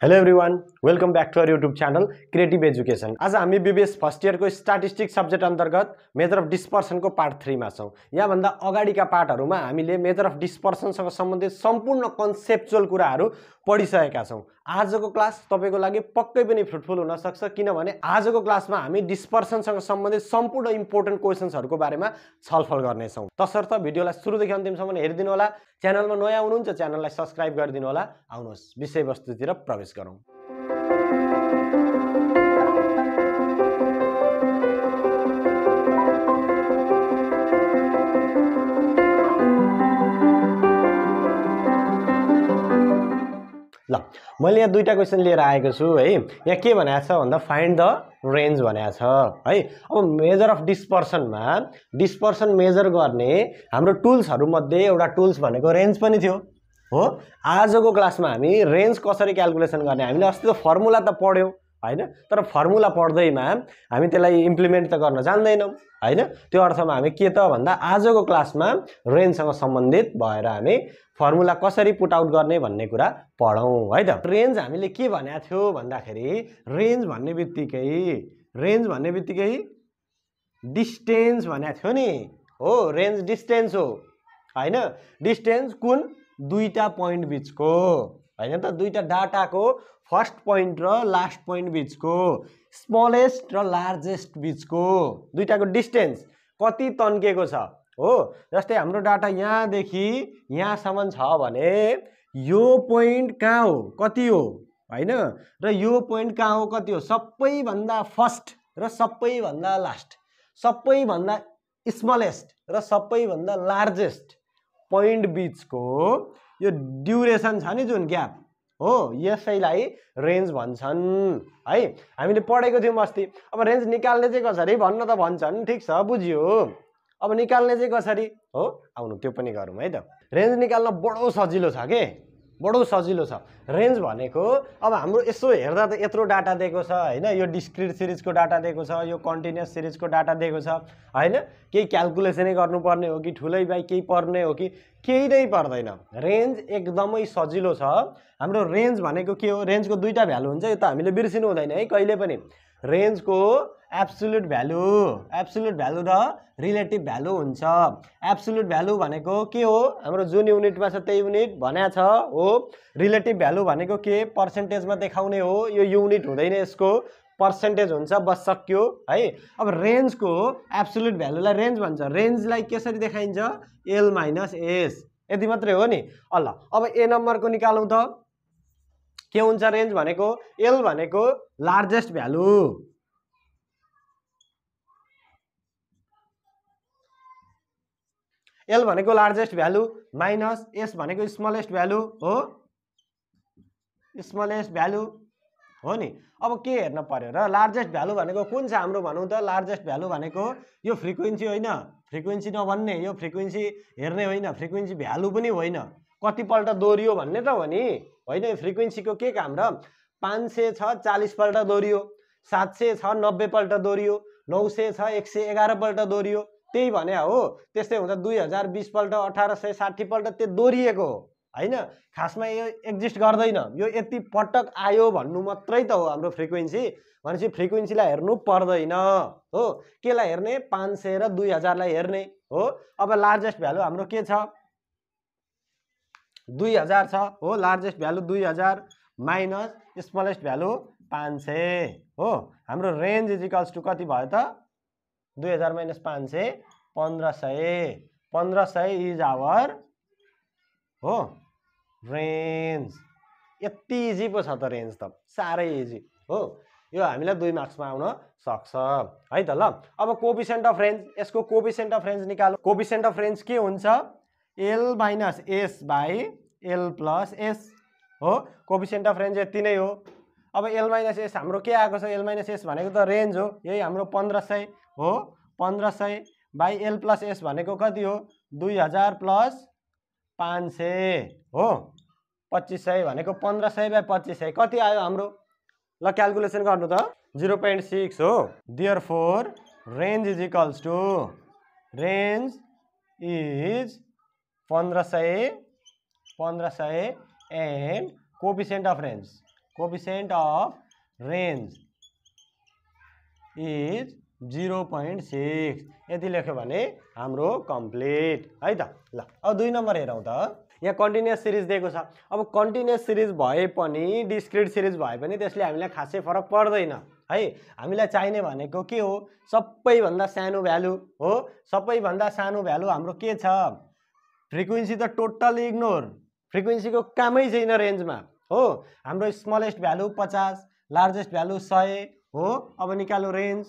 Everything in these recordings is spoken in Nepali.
Hello everyone, welcome back to our YouTube channel creative education. आज हामी बीबीएस फर्स्ट इयरको स्ट्याटिस्टिक्स सब्जेक्ट अन्तर्गत मेजर अफ डिस्पर्सनको पार्ट 3 मा छौं। यहाँभन्दा अगाडिका पार्टहरुमा हामीले मेजर अफ डिस्पर्सनसँग सम्बन्धित सम्पूर्ण कन्सेप्चुअल कुराहरु पढिसकेका छौं। आजको क्लास तपाईको लागि पक्कै पनि फ्रुटफुल हुन सक्छ, किनभने आजको क्लासमा हामी डिस्पर्सनसँग सम्बन्धित सम्पूर्ण इम्पोर्टेन्ट क्वेशन्सहरुको बारेमा छलफल गर्ने छौं। तसर्थ भिडियोलाई सुरुदेखि अन्तिमसम्म हेरिदिनु होला। च्यानलमा नयाँ हुनुहुन्छ च्यानललाई सब्स्क्राइब गरिदिनु होला। आउनुहोस् विषयवस्तुतिर प्रवेश गरौं। ल मैले यहाँ दुईटा क्वेशन लिएर आएको छु है। यहाँ के भनेको छ भन्दा फाइन्ड द रेन्ज भनेको छ है। अब मेजर अफ डिस्पर्सनमा डिस्पर्सन मेजर गर्ने हाम्रो टुल्सहरु मध्ये एउटा टुल्स भनेको रेन्ज पनि थियो हो। आजको क्लासमा हामी रेन्ज कसरी क्याल्कुलेसन गर्ने, हामीले अस्ति त फर्मुला त पढ्यौं हैन, तर फर्मुला पढ्दैमा हामी त्यसलाई इम्प्लिमेन्ट त गर्न जान्दैनौं हैन। त्यो अर्थमा हामी के त भन्दा आजको क्लासमा रेन्जसँग सम्बन्धित भएर हामी फर्मुला कसरी पुट आउट गर्ने भन्ने कुरा पढौं है त। रेन्ज हामीले के भनेको थियो भन्दाखेरि रेन्ज भन्ने बित्तिकै डिस्टेन्स भनेको थियो नि हो। रेन्ज डिस्टेन्स हो हैन। डिस्टेन्स कुन दुईटा पोइन्ट बीचको हैन त, दुईटा डाटाको फर्स्ट पोइन्ट र लास्ट पोइन्ट बीचको, स्मलेस्ट र लार्जेस्ट बीचको दुईटाको डिस्टेन्स कति तन्केको छ हो। जस्तै हाम्रो डाटा यहाँदेखि यहाँसम्म छ भने यो पोइन्ट कहाँ हो कति हो हैन, र यो पोइन्ट कहाँ हो कति हो, सबैभन्दा फर्स्ट र सबैभन्दा लास्ट, सबैभन्दा स्मलेस्ट र सबैभन्दा लार्जेस्ट पोइन्ट बीचको यो ड्युरेसन छ नि जुन ग्याप हो, यसैलाई रेन्ज भन्छन् है। हामीले पढेको थियौं अस्ति। अब रेन्ज निकाल्ने चाहिँ कसरी भन्न त भन्छन्, ठीक छ बुझियो। अब निकाल्ने चाहिँ कसरी हो, आउनु त्यो पनि गरौँ है त। रेन्ज निकाल्न बडो सजिलो छ के, बडो सजिलो छ। रेन्ज भनेको अब हाम्रो यसो हेर्दा त यत्रो डाटा दिएको छ हैन, यो डिस्क्रिट सिरिजको डाटा दिएको छ, यो कन्टिन्युअस सिरिजको डाटा दिएको छ हैन। केही क्याल्कुलेसनै गर्नुपर्ने हो कि ठुलै बाइ केही पर्ने हो कि केही नै पर्दैन। रेन्ज एकदमै सजिलो छ। हाम्रो रेन्ज भनेको के हो, रेन्जको दुईटा भ्यालु हुन्छ, यो त हामीले बिर्सिनु हुँदैन है कहिले पनि। रेन्जको एब्सोल्युट भ्यालु र रिलेटिभ भ्यालु हुन्छ। एब्सोल्युट भ्यालु भनेको के हो, हाम्रो जुन युनिटमा छ त्यही युनिट भनेको छ हो। रिलेटिभ भ्यालु भनेको के, पर्सेन्टेजमा देखाउने हो, यो युनिट हुँदैन, यसको पर्सेन्टेज हुन्छ, बस सक्यो है। अब रेन्जको एब्सोल्युट भ्यालुलाई रेन्ज भन्छ। रेन्जलाई कसरी देखाइन्छ, एल माइनस एस, यति मात्रै हो नि। ल अब ए नम्बरको निकालौं त। के हुन्छ रेन्ज भनेको, एल भनेको लार्जेस्ट भ्यालु, एल भनेको लार्जेस्ट भ्यालु माइनस एस भनेको स्मलेस्ट भ्यालु हो, स्मलेस्ट भ्यालु हो नि। अब के हेर्न पर्यो र, लार्जेस्ट भ्यालु भनेको कुन छ हाम्रो भनौं त। लार्जेस्ट भ्यालु भनेको यो फ्रिक्वेन्सी होइन, फ्रिक्वेन्सी नभन्ने, यो फ्रिक्वेन्सी हेर्ने होइन, फ्रिक्वेन्सी भ्यालु पनि होइन, कतिपल्ट दोहोरियो भन्ने त हो नि होइन। यो फ्रिक्वेन्सीको के काम र, 500 छ 40 पल्ट दोहोरियो, 700 छ 90 पल्ट दोहोरियो, 900 छ 111 पल्ट दोहोरियो, त्यही भने हो। त्यस्तै हुँदा 2020 पल्ट 1860 पल्ट त्यो दोहोरिएको हो हैन। खासमा यो एक्जिस्ट गर्दैन, यो यति पटक आयो भन्नु मात्रै त हो हाम्रो फ्रिक्वेन्सी। भनेपछि फ्रिक्वेन्सीलाई हेर्नु पर्दैन हो। केलाई हेर्ने, 500 र 2000 लाई हेर्ने हो। अब लार्जेस्ट भ्यालु हाम्रो के छ, 2000 छ हो। Largest value 2000 minus smallest value 500 हो। हाम्रो रेन्ज इज इक्वल्स टु कति भयो त, 2000 माइनस 500 1500। 1500 इज आवर हो रेन्ज। यति इजी पो छ त रेन्ज त, साह्रै इजी हो। यो हामीलाई 2 मार्क्समा आउन सक्छ है त। ल अब कोएफिसिएन्ट अफ रेन्ज, यसको कोएफिसिएन्ट अफ रेन्ज निकालौं। कोएफिसिएन्ट अफ रेन्ज के हुन्छ, L minus S by L plus S हो। कोएफिसिएन्ट अफ रेन्ज यति नै हो। अब एल माइनस एस हाम्रो के आएको छ, एल माइनस एस भनेको त रेन्ज हो, यही हाम्रो 1500 हो। 1500 बाई एल प्लस एस भनेको कति हो, 2000 प्लस 500 हो। 2500 भनेको 1500 बाई 2500 कति आयो हाम्रो, ल क्याल्कुलेसन गर्नु त, 0.6 हो। Therefore range is equals to, range is 1500 and coefficient of range coefficient of range is 0.6 यति लेख्यो भने हाम्रो कम्प्लिट है त। ल अब 2 नम्बर हेरौँ त। यहाँ कन्टिन्युअस सिरिज दिएको छ। अब कन्टिन्युअस सिरिज भए पनि डिस्क्रिट सिरिज भए पनि त्यसले हामीलाई खासै फरक पर्दैन है। हामीलाई चाहिने भनेको के हो, सबैभन्दा सानो भ्यालु हो। सबैभन्दा सानो भ्यालु हाम्रो के छ, फ्रिक्वेन्सी त टोटली इग्नोर, फ्रिक्वेन्सीको कामै छैन रेन्जमा हो। हाम्रो स्मलेस्ट भ्यालु 50, लार्जेस्ट भ्यालु 100 हो। अब निकाल्नु range,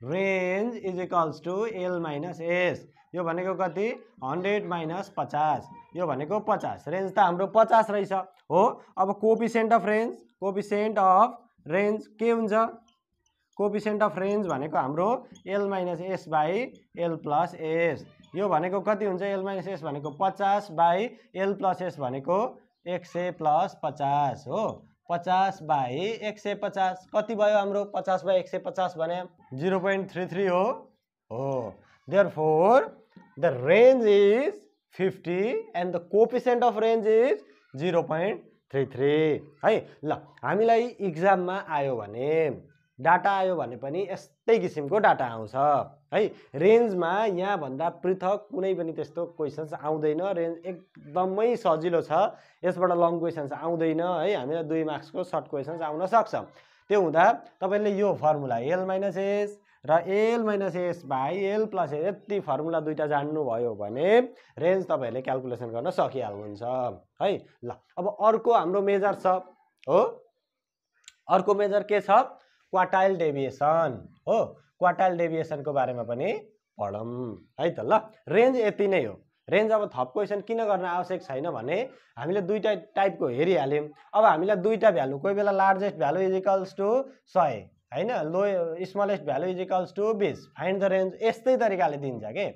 range is equals to L minus S. यो भनेको कति, 100 माइनस 50, यो भनेको 50। रेन्ज त हाम्रो 50 रहेछ हो। अब coefficient of range, coefficient of range के हुन्छ, कोएफिसिएन्ट अफ रेन्ज भनेको हाम्रो L minus S by L plus S. यो भनेको कति हुन्छ, एल माइनस एस भनेको 50 बाई एल प्लस एस भनेको 100 प्लस 50 हो। 50 बाई 150 कति भयो हाम्रो, 50 बाई 150 भने 0.33 हो। Therefore the range is 50 and the coefficient of range is 0.33 है। ल हामीलाई इक्जाममा आयो भने, डाटा आयो भने पनि यस्तै किसिमको डाटा आउँछ है। रेन्जमा यहाँ भन्दा पृथक कुनै पनि त्यस्तो क्वेशन्स आउँदैन। रेन्ज एकदमै सजिलो छ, यसबाट लङ क्वेशन्स आउँदैन है। हामीलाई 2 मार्क्सको सर्ट क्वेशन्स आउन सक्छ। त्यो हुँदा तपाईले यो फर्मुला एल माइनस एस र L minus S by L plus S यति फर्मुला दुईटा जान्नुभयो भने रेन्ज तपाईहरुले क्याल्कुलेसन गर्न सकिहाल्नुहुन्छ है। ल अब अर्को हाम्रो मेजर छ हो। अर्को मेजर के छ, क्वार्टाइल डेभिएसन हो। क्वार्टाइल डेभिएसनको बारेमा पनि पढौँ है त। ल रेन्ज यति नै हो। रेन्ज अब थप क्वेसन किन गर्न आवश्यक छैन भने हामीले दुईटा टाइपको हेरिहाल्यौं। अब हामीलाई दुईटा भ्यालु, कोही बेला largest value is equals to 100 हैन, लो smallest value is equals to 20, find the range यस्तै तरिकाले दिन्छ के।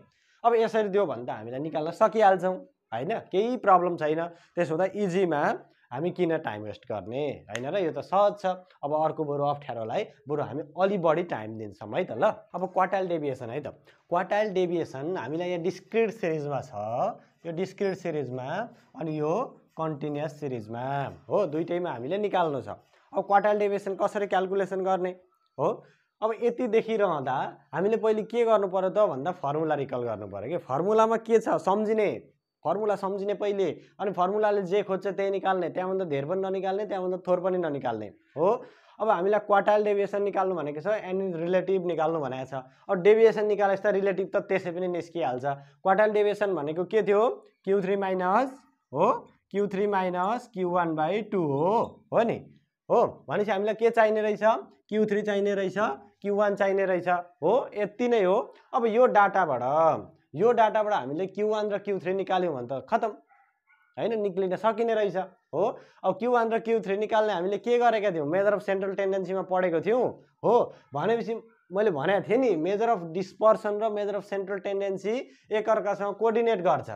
अब यसरी दियो भने त हामीलाई निकाल्न सकिहाल्छौं हैन, केही प्रब्लम छैन। त्यसो हुँदा इजीमा हामी किन टाइम वेस्ट गर्ने हैन र, यो त सहज छ। अब अर्को बरु अप्ठ्यारोलाई बरु हामी अलि बढी टाइम दिन्छौं है त। ल अब क्वार्टाइल डेभिएसन है त। क्वार्टाइल डेभिएसन हामीलाई यहाँ डिस्क्रिट सिरिजमा छ, यो डिस्क्रिट सिरिजमा अनि यो कन्टिन्युअस सिरिजमा हो। दुईटैमा हामीले निकाल्नु छ। अब क्वार्टाइल डेभिएसन कसरी क्याल्कुलेसन गर्ने हो। अब यति देखिरहँदा हामीले पहिले के गर्नु पर्यो त भन्दा फर्मुला रिकल गर्नु पर्यो के। फर्मुलामा के छ सम्झिने, फर्मुला सम्झिने पहिले, अनि फर्मुलाले जे खोज्छ त्यही निकाल्ने, त्यहाँभन्दा धेर पनि ननिकाल्ने, त्यहाँभन्दा थोर पनि ननिकाल्ने हो। अब हामीलाई क्वार्टाइल डेभिएसन निकाल्नु भनेको छ, एनी रिलेटिभ निकाल्नु भनेको छ। अब डेभिएसन निकालेपछि त रिलेटिभ त त्यसै पनि निस्किहाल्छ। क्वार्टाइल डेभिएसन भनेको के थियो, Q3 माइनस हो, Q3 माइनस Q1 बाई 2 हो नि हो। भनेपछि हामीलाई के चाहिने रहेछ, Q3 चाहिने रहेछ, Q1 चाहिने रहेछ हो। यति नै हो। अब यो डाटाबाट हामीले Q1 र Q3 निकाल्यौं भने त खतम हैन, निक्लिन सकिने रहेछ हो। अब Q1 र Q3 निकाल्ने हामीले के गरेका थियौं, मेजर अफ सेन्ट्रल टेन्डेन्सीमा पढेको थियौं हो। भनेपछि मैले भनेको थिएँ नि, मेजर अफ डिस्पर्सन र मेजर अफ सेन्ट्रल टेन्डेन्सी एकअर्कासँग कोअर्डिनेट गर्छ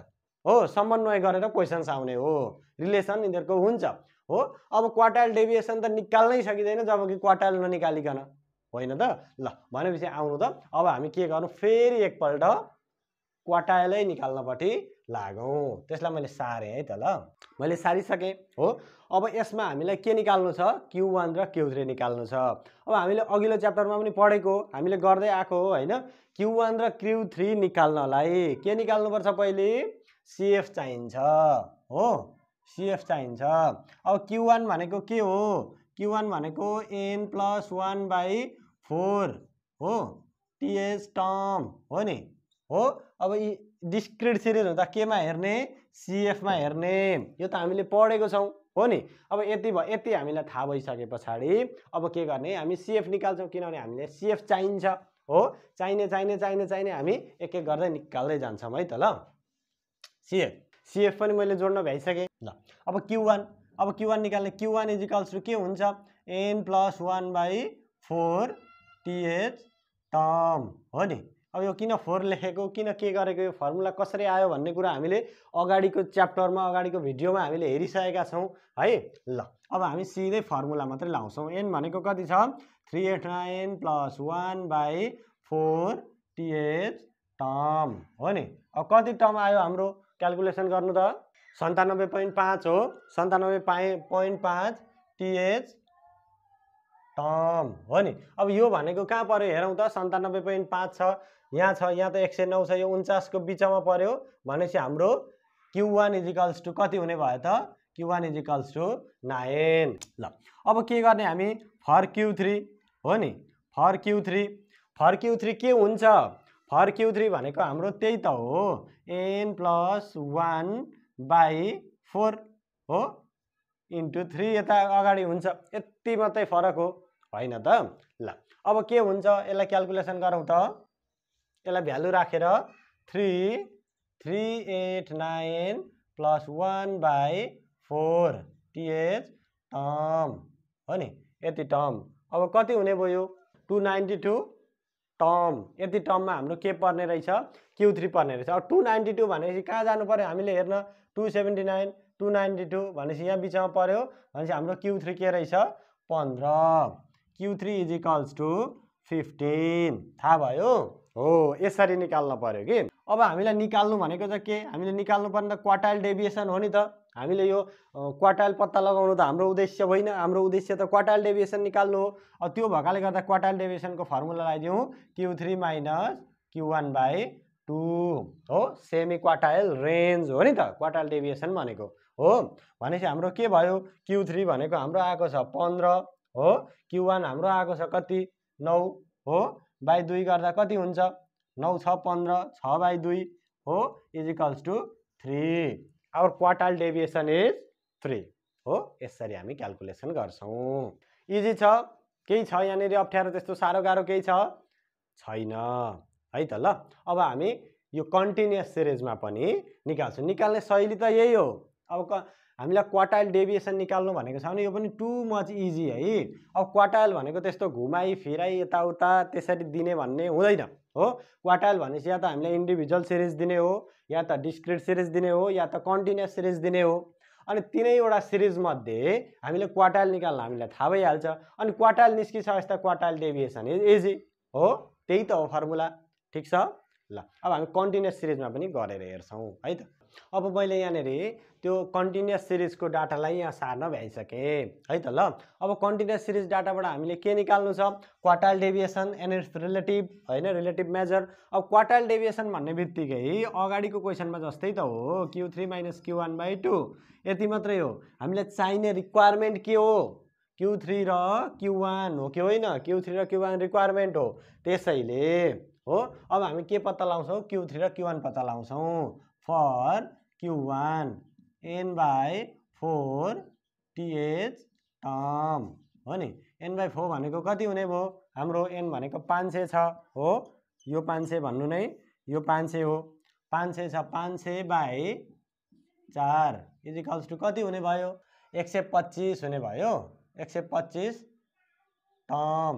हो, समन्वय गरेर क्वेशन्स आउने हो, रिलेसन यिनीहरुको हुन्छ हो। अब क्वार्टाइल डेभिएसन त निकाल्नै सकिदैन जबकि क्वार्टाइल ननिकालिकन, होइन त। ल भनेपछि आउनु त, अब हामी के गर्नु, फेरि एकपल्ट क्वार्टाइलै निकाल्नपट्टि लागौं। त्यसलाई मैले सारे है त। ल मैले सारिसके हो। अब यसमा हामीलाई के निकाल्नु छ, Q1 र Q3 निकाल्नु छ। अब हामीले अघिल्लो च्याप्टरमा पनि पढेको, हामीले गर्दै आएको हो हैन। Q1 र Q3 निकाल्नलाई के निकाल्नु पर्छ, पहिले CF चाहिन्छ हो, CF चाहिन्छ। अब Q1 भनेको के हो, Q1 भनेको n + 1 बाई 4 हो, TH टर्म हो नि हो। अब यी डिस्क्रिट सिरिज हुँदा केमा हेर्ने, CF मा हेर्ने, यो त हामीले पढेको छौं हो नि। अब यति हामीलाई थाहा भइसके पछाडी अब के गर्ने, हामी CF निकाल्छौं, किनभने हामीले CF चाहिन्छ हो। चाहिने हामी एक एक गर्दै निकाल्दै जान्छौं है त। ल CF पनि मैले जोड्न भ्याइसके। ल अब Q1 निकाल्ने, Q1 इज इक्वल्स टु के हुन्छ, n + 1 बाई 4 TH टर्म हो नि। अब यो किन 4 लेखेको, किन के गरेको, यो फर्मुला कसरी आयो भन्ने कुरा हामीले अगाडिको च्याप्टरमा, अगाडिको भिडियोमा हामीले हेरिसकेका छौं है। ल अब हामी सिधै फर्मुला मात्रै लाउँछौं। n भनेको कति छ, 389 + 1 बाई 4 TH टर्म हो नि। अब कति टर्म आयो हाम्रो, क्याल्कुलेसन गर्नु त, 97.5 हो। 97.5 टीएच टर्म हो नि। अब यो भनेको कहाँ पर्यो हेरौँ त 97.5 छ, यहाँ त 109 छ, यो 49 को बिचमा पर्यो भनेपछि हाम्रो Q1 इजिकल्स टु कति हुने भयो त Q1 इजिकल्स टु 9। ल अब के गर्ने हामी फर Q3 हो नि, फर Q3 के हुन्छ, फर Q3 भनेको हाम्रो त्यही त हो n + 1/4 हो इन्टु 3 यता अगाडि हुन्छ, यति मात्रै फरक हो होइन त। ल अब के हुन्छ यसलाई क्याल्कुलेसन गरौँ त, यसलाई भ्यालु राखेर 389 + 1/4 टीएच टर्म हो नि, यति टर्म। अब कति हुने भयो 292 टर्म, यति टर्ममा हाम्रो के पर्ने रहेछ Q3 पर्ने रहेछ। अब 292 भनेपछि कहाँ जानु पर्यो हामीले हेर्न, 279 292 भनेपछि यहाँ बिचमा पर्यो भनेपछि हाम्रो Q3 के रहेछ 15, Q3 इजिकल्स टु 15 थाहा भयो हो। यसरी निकाल्न पर्यो कि। अब हामीलाई निकाल्नु भनेको चाहिँ के, हामीले निकाल्नु पर्ने त क्वार्टाइल डेभिएसन हो नि त। हामीले यो क्वार्टाइल पत्ता लगाउनु त हाम्रो उद्देश्य होइन, हाम्रो उद्देश्य त क्वार्टाइल डेभिएसन निकाल्नु हो। अब त्यो भएकाले गर्दा क्वार्टाइल डेभिएसनको फर्मुला लगाइदिउँ Q3 - Q1/2 हो, सेमी क्वार्टाइल रेन्ज हो नि त क्वार्टाइल डेभिएसन भनेको हो। भनेपछि हाम्रो के भयो Q3 भनेको हाम्रो आएको छ 15 हो, Q1 हाम्रो आएको छ कति 9 हो, बाई 2 गर्दा कति हुन्छ 9 6 15 6/2 हो is equals to 3। Our quartile deviation is 3 हो। यसरी हामी क्याल्कुलेसन गर्छौँ। इजी छ, केही छ यहाँनिर अप्ठ्यारो त्यस्तो साह्रो गाह्रो केही छैन है त। ल अब हामी यो कन्टिन्युअस सिरिजमा पनि निकाल्छौँ। निकाल्ने शैली त यही हो। अब हामीलाई क्वार्टाइल डेभिएसन निकाल्नु भनेको छ भने यो पनि टु मच इजी है। अब क्वार्टाइल भनेको त्यस्तो घुमाई फिराई यताउता त्यसरी दिने भन्ने हुँदैन हो। क्वार्टाइल भनेपछि या त हामीलाई इन्डिभिजुअल सिरिज दिने हो, या त डिस्क्रिट सिरिज दिने हो, या त कन्टिन्युअस सिरिज दिने हो। अनि तीनैवटा सिरिज मध्ये हामीले क्वार्टाइल निकाल्न हामीलाई थाहा भइहाल्छ। अनि क्वार्टाइल निस्किसकेपछि त क्वार्टाइल डेभिएसन इज इजी हो, त्यही त हो फर्मुला। ठिक छ। ल अब हामी कन्टिन्युअस सिरिजमा पनि गरेर हेर्छौँ है त। अब मैले यहाँनिर त्यो कन्टिन्युअस सिरिजको डाटालाई यहाँ सार्न भ्याइसकेँ है त। ल अब कन्टिन्युअस सिरिज डाटाबाट हामीले के निकाल्नु छ quartile deviation and it's relative होइन, रिलेटिभ मेजर। अब क्वार्टाइल डेभिएसन भन्ने बित्तिकै अगाडिको क्वेसनमा जस्तै त हो Q3 - Q1/2 यति मात्रै हो। हामीलाई चाहिने रिक्वायरमेन्ट के हो Q3 र Q1 हो कि होइन, Q3 र Q1 रिक्वायरमेन्ट हो। त्यसैले हो अब हामी के पत्ता लगाउँछौँ Q3 र Q1 पत्ता लगाउँछौँ। For Q1 n/4 TH term हो नि, n/4 भनेको कति हुने भयो हाम्रो n भनेको 500 छ हो, यो 500 भन्नु नै यो 500 हो, 500 छ 500/4 इजिकल्स टु कति हुने भयो 125 हुने भयो, 125 टर्म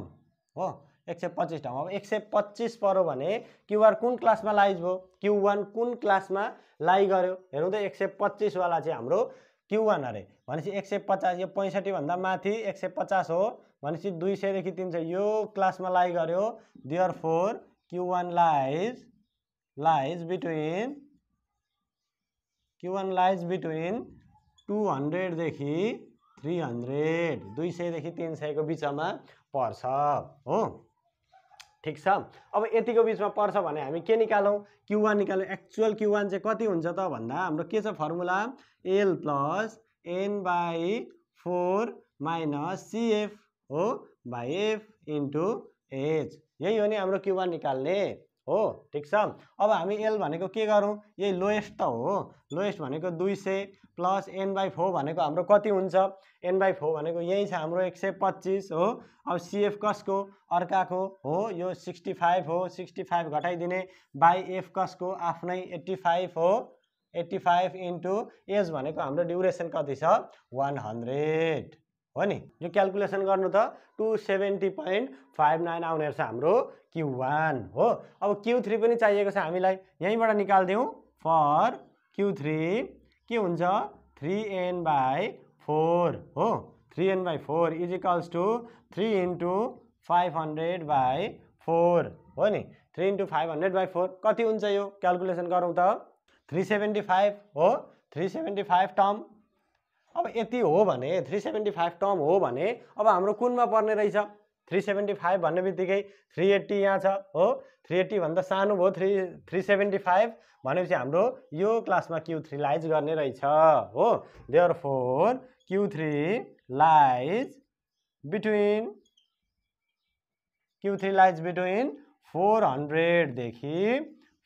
हो, 125 टर्म। अब 125 पर्यो भने Q1 कुन क्लासमा लाइज भयो, Q1 कुन क्लासमा लाई गर्यो हेरौँ त। 125 वाला चाहिँ हाम्रो Q1 अरे भनेपछि 150 यो 65 भन्दा माथि 150 हो भनेपछि 200 देखि 300 यो क्लासमा लाई गर्यो। देयरफोर Q1 लाइज बिट्विन 200 देखि 300, 200 देखि 300 को बिचमा पर्छ हो। ठिक छ। अब यतिको बिचमा पर्छ भने हामी के निकालौँ Q1 निकालौँ। एक्चुअल Q1 चाहिँ कति हुन्छ त भन्दा हाम्रो के छ फर्मुला L + n/4 - CF हो बाई F इन्टु H, यही हो नि हाम्रो Q1 निकाल्ने हो। ठिक छ। अब हामी L भनेको के गरौँ, यही लोएस्ट त हो, लोएस्ट भनेको 200 प्लस n/4 भनेको हाम्रो कति हुन्छ, n/4 भनेको यही छ हाम्रो 125 हो। अब CF कसको अर्काको हो, यो 65 हो, 65 घटाइदिने बाई F कसको आफ्नै 85 हो, 85 इन्टु एज भनेको हाम्रो ड्युरेसन कति छ 100 हो नि। यो क्याल्कुलेसन गर्नु त 270.59 आउने रहेछ हाम्रो Q1 हो। अब Q3 पनि चाहिएको छ हामीलाई, यहीँबाट निकाल्दिउँ। फर Q3 के हुन्छ 3n/4 हो, 3n/4 इजिकल्स टु 3 इन्टु 500/4 हो नि, 3 इन्टु 500/4 कति हुन्छ यो क्याल्कुलेसन गरौँ त 375 हो, 375 टर्म। अब यति हो भने 375 टर्म हो भने अब हाम्रो कुनमा पर्ने रहेछ 375 भन्ने बित्तिकै 380 यहाँ छ हो 380 भन्दा सानो भयो 375 भनेपछि हाम्रो यो क्लासमा Q3 लाइज गर्ने रहेछ हो देयरफोर Q3 लाइज बिट्विन 400 देखि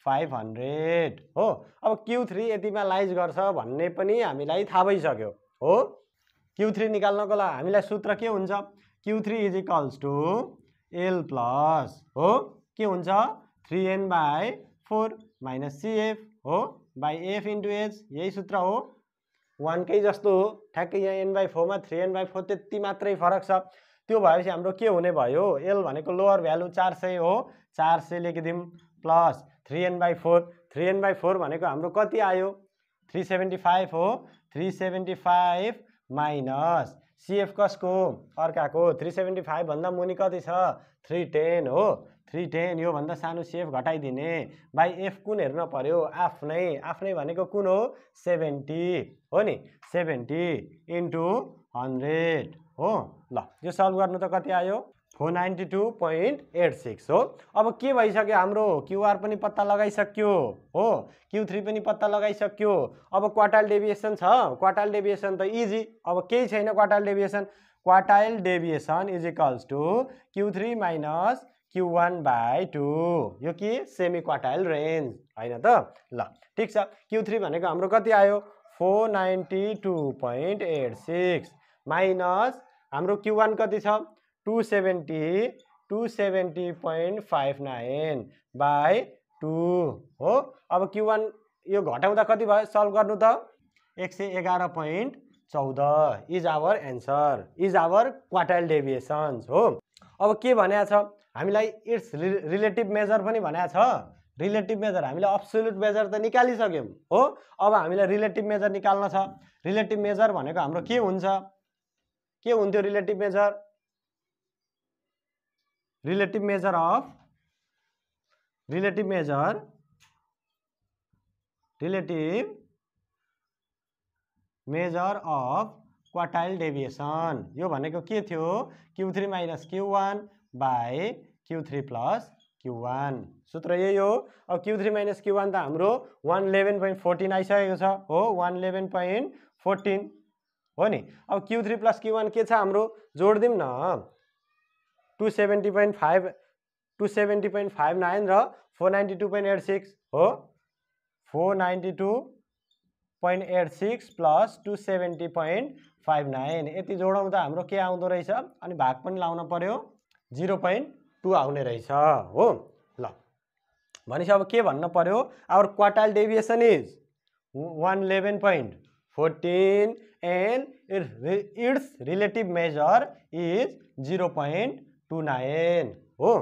500 हो अब Q3 यतिमा लाइज गर्छ भन्ने पनि हामीलाई थाहा भइसक्यो हो Q3 निकाल्नको लागि हामीलाई सूत्र के हुन्छ Q3 is equals to L plus हो के हुन्छ 3n/4 माइनस CF हो बाई F इन्टु H यही सूत्र हो 1 कै जस्तो हो ठ्याक्कै यहाँ n/4 मा 3n/4 त्यति मात्रै फरक छ त्यो भएपछि हाम्रो के हुने भयो L भनेको लोअर भ्यालु 400 हो 400 लेखिदिउँ प्लस 3n/4 भनेको हाम्रो कति आयो 375 हो 375 माइनस CF कसको अर्काको 375 भन्दा मुनि कति छ 310 हो 310 यो भन्दा सानो CF घटाइदिने बाई F कुन हेर्न पर्यो आफ्नै भनेको कुन हो 70 हो नि 70 इन्टु 100 हो ल यो सल्भ गर्नु त कति आयो 492.86 हो अब के भइसक्यो हाम्रो QR पनि पत्ता लगाइसक्यो हो Q3 पनि पत्ता लगाइसक्यो अब क्वार्टाइल डेभिएसन छ क्वार्टाइल डेभिएसन त इजी अब केही छैन quartile deviation is equals to Q3 minus Q1/2 यो के सेमी क्वार्टाइल रेन्ज हैन त ल ठीक छ Q3 भनेको हाम्रो कति आयो 492.86 माइनस हाम्रो Q1 कति छ 270.59 बाई 2 हो अब Q1 यो घटाउँदा कति भयो सल्भ गर्नु त 111.14 is our answer is our quartile deviations हो अब के भनेको छ हामीलाई इट्स रिलेटिभ मेजर पनि भनेको छ रिलेटिभ मेजर हामीले अब्सोल्युट मेजर त निकालिसक्यौं हो अब हामीलाई रिलेटिभ मेजर निकाल्न छ रिलेटिभ मेजर भनेको हाम्रो के हुन्छ के हुन्थ्यो relative measure relative measure of quartile deviation यो भनेको के थियो Q3 minus Q1 by Q3 plus Q1 सूत्र यही हो अब Q3 minus Q1 त हाम्रो 111.14 आइसकेको छ हो 111.14 हो नि अब Q3 plus Q1 के छ हाम्रो जोड्दिम न 270.59 र 492.86 हो 492.86 प्लस 270.59 यति जोडाउँदा हाम्रो के आउँदो रहेछ अनि भाग पनि लाउन पर्यो 0.2 आउने रहेछ हो ल भनेपछि अब के भन्न पर्यो our quartile deviation is 111.14 and its relative measure is 0.29 हो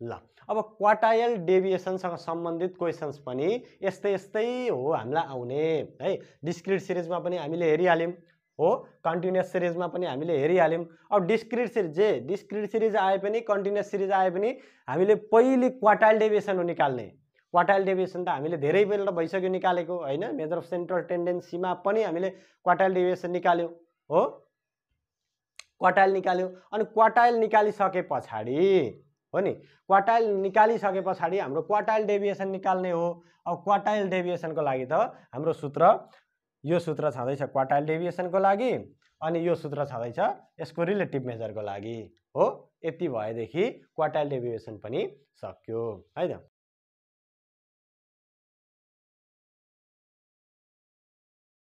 ल अब क्वार्टाइल डेभिएसनसँग सम्बन्धित क्वेशन्स पनि यस्तै हो हामीलाई आउने है डिस्क्रिट सिरिजमा पनि हामीले हेरिहाल्यौं हो कन्टिन्युअस सिरिजमा पनि हामीले हेरिहाल्यौं अब डिस्क्रिट सिरिज आए पनि कन्टिन्युअस सिरिज आए पनि हामीले पहिले क्वार्टाइल डेभिएसन हो निकाल्ने क्वार्टाइल डेभिएसन त हामीले धेरै पल्ट भइसक्यो निकालेको हैन मेजर अफ सेन्ट्रल टेन्डेन्सीमा पनि हामीले क्वार्टाइल डेभिएसन निकाल्यो हो क्वार्टाइल निकाल्यो अनि क्वार्टाइल निकालिसके पछाडी हो नि क्वार्टाइल निकालिसके पछाडी हाम्रो क्वार्टाइल डेभिएसन निकाल्ने हो अब क्वार्टाइल डेभिएसनको लागि त हाम्रो सूत्र यो सूत्र छँदैछ क्वार्टाइल डेभिएसनको लागि अनि यो सूत्र छँदैछ यसको रिलेटिभ मेजरको लागि हो यति भएदेखि क्वार्टाइल डेभिएसन पनि सक्यो है त